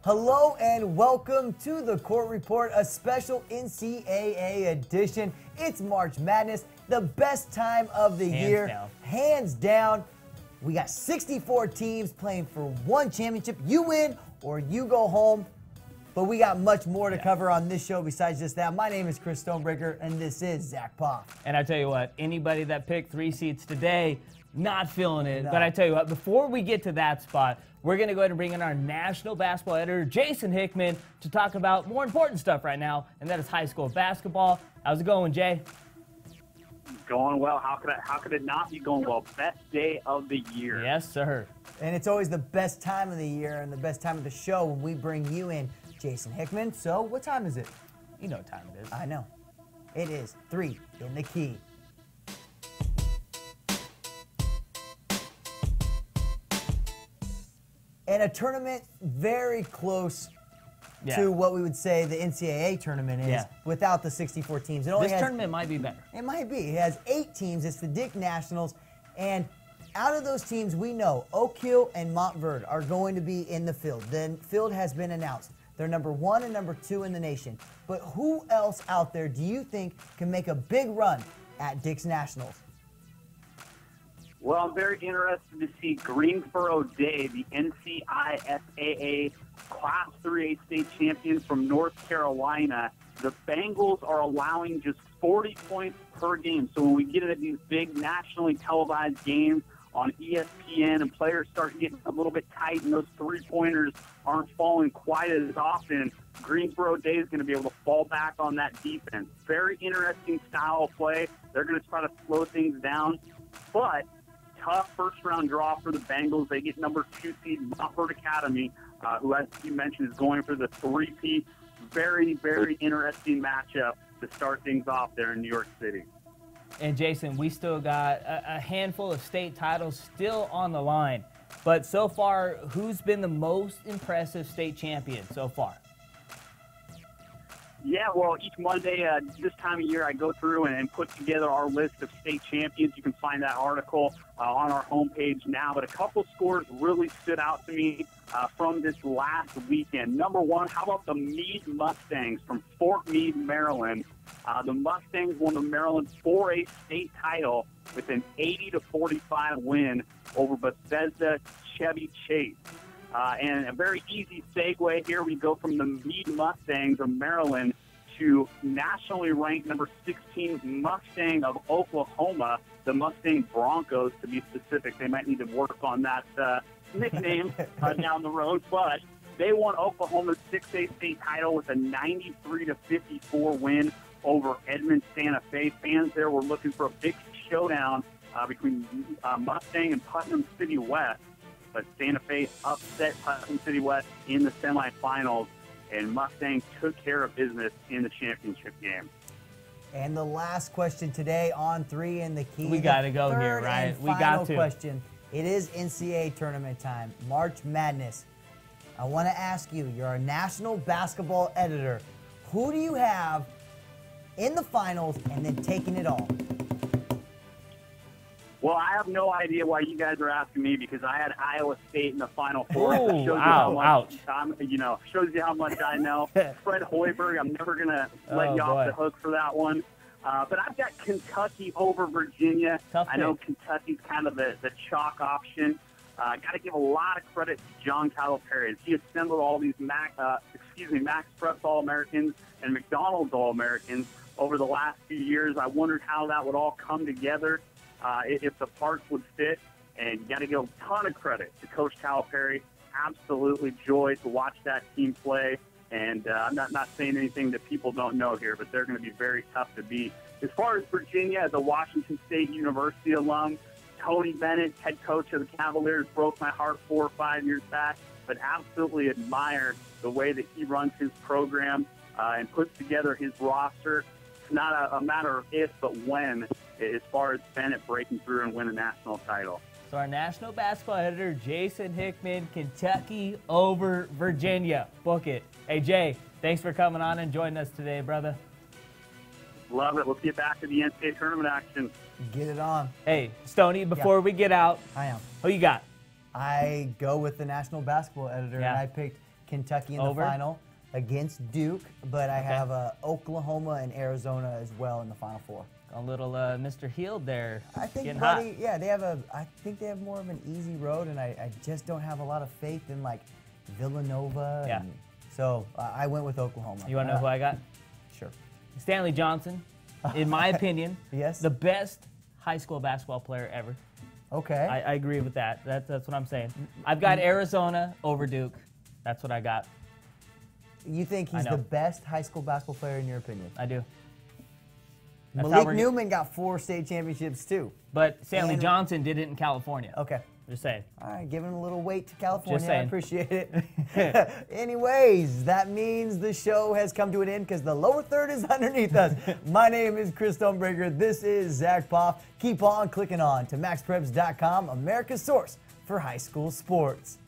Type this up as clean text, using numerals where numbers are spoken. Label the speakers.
Speaker 1: Hello and welcome to the Court Report, a special NCAA edition. It's March Madness, the best time of the year. Hands down. We got 64 teams playing for one championship. You win or you go home. But we got much more to cover on this show besides just that. My name is Chris Stonebreaker, and this is Zach Poff.
Speaker 2: And I tell you what, anybody that picked 3 seats today, not feeling it. No. But I tell you what, before we get to that spot, we're going to go ahead and bring in our national basketball editor, Jason Hickman, to talk about more important stuff right now, and that is high school basketball. How's it going, Jay?
Speaker 3: Going well. How could it not be going well? Best day of the year.
Speaker 2: Yes, sir.
Speaker 1: And it's always the best time of the year and the best time of the show when we bring you in, Jason Hickman. So what time is it?
Speaker 2: You know what time it is.
Speaker 1: I know. It is 3 in the key. And a tournament very close to what we would say the NCAA tournament is without the 64 teams.
Speaker 2: This tournament might be better.
Speaker 1: It might be. It has 8 teams. It's the Dick Nationals. And out of those teams, we know Oak Hill and Montverde are going to be in the field. The field has been announced. They're number 1 and number 2 in the nation. But who else out there do you think can make a big run at Dick's Nationals?
Speaker 3: Well, I'm very interested to see Greensboro Day, the NCISAA Class 3A state champion from North Carolina. The Bengals are allowing just 40 points per game. So when we get into these big nationally televised games on ESPN and players start getting a little bit tight and those three-pointers aren't falling quite as often, Greensboro Day is going to be able to fall back on that defense. Very interesting style of play. They're going to try to slow things down, but tough first-round draw for the Bengals. They get number 2 seed Montverde Academy, who, as you mentioned, is going for the three-peat. Very, very interesting matchup to start things off there in New York City.
Speaker 2: And, Jason, we still got a handful of state titles still on the line. But so far, who's been the most impressive state champion so far?
Speaker 3: Yeah, well, each Monday this time of year, I go through and put together our list of state champions. You can find that article on our homepage now. But a couple scores really stood out to me from this last weekend. Number 1, how about the Meade Mustangs from Fort Meade, Maryland? The Mustangs won the Maryland 4A state title with an 80-45 win over Bethesda Chevy Chase. And a very easy segue here. We go from the Meade Mustangs of Maryland to nationally ranked number 16 Mustang of Oklahoma, the Mustang Broncos to be specific. They might need to work on that nickname down the road, but they won Oklahoma's 6A state title with a 93-54 win over Edmond Santa Fe. Fans there were looking for a big showdown between Mustang and Putnam City West. But Santa Fe upset Putnam City West in the semifinals, and Mustang took care of business in the championship game.
Speaker 1: And the last question today on 3 in the key.
Speaker 2: We got to go here, right? We got to.
Speaker 1: Question. It is NCAA tournament time, March Madness. I want to ask you, you're a national basketball editor. Who do you have in the finals and then taking it all?
Speaker 3: Well, I have no idea why you guys are asking me because I had Iowa State in the Final Four.
Speaker 2: Oh, ouch.
Speaker 3: Shows you how much I know. Fred Hoiberg, I'm never going to let you off the hook for that one. But I've got Kentucky over Virginia. I know Kentucky's kind of the chalk option. Got to give a lot of credit to John Calipari. He assembled all these MaxPreps All-Americans and McDonald's All-Americans over the last few years. I wondered how that would all come together. If the parts would fit, and you got to give a ton of credit to Coach Calipari. Absolutely joy to watch that team play, and I'm not saying anything that people don't know here, but they're going to be very tough to beat. As far as Virginia, as a Washington State University alum, Tony Bennett, head coach of the Cavaliers, broke my heart 4 or 5 years back, but absolutely admire the way that he runs his program and puts together his roster. It's not a matter of if, but when, as far as Bennett breaking through and win a national title.
Speaker 2: So our national basketball editor, Jason Hickman, Kentucky over Virginia. Book it. Hey, Jay, thanks for coming on and joining us today, brother.
Speaker 3: Love it. Let's get back to the NCAA tournament action.
Speaker 1: Get it on.
Speaker 2: Hey, Stoney, before we get out,
Speaker 1: I am.
Speaker 2: who you got?
Speaker 1: I go with the national basketball editor, and I picked Kentucky in
Speaker 2: Over?
Speaker 1: the final against Duke, but I have Oklahoma and Arizona as well in the Final Four.
Speaker 2: A little Mr. Heald there.
Speaker 1: I think,
Speaker 2: getting
Speaker 1: buddy,
Speaker 2: hot.
Speaker 1: yeah, I think they have more of an easy road, and I just don't have a lot of faith in like Villanova.
Speaker 2: Yeah.
Speaker 1: And so I went with Oklahoma.
Speaker 2: You want to know who I got?
Speaker 1: Sure.
Speaker 2: Stanley Johnson, in my opinion,
Speaker 1: Yes.
Speaker 2: the best high school basketball player ever.
Speaker 1: Okay.
Speaker 2: I agree with that. That's what I'm saying. I've got Arizona over Duke. That's what I got.
Speaker 1: You think he's the best high school basketball player in your opinion?
Speaker 2: I do. That's how
Speaker 1: Malik
Speaker 2: we're
Speaker 1: Newman got 4 state championships too.
Speaker 2: But Stanley
Speaker 1: And-
Speaker 2: Johnson did it in California.
Speaker 1: Okay.
Speaker 2: Just saying.
Speaker 1: All right, giving a little weight to California.
Speaker 2: Just saying.
Speaker 1: I appreciate it. Anyways, that means the show has come to an end because the lower third is underneath us. My name is Chris Stonebreaker. This is Zach Poff. Keep on clicking on to MaxPreps.com, America's source for high school sports.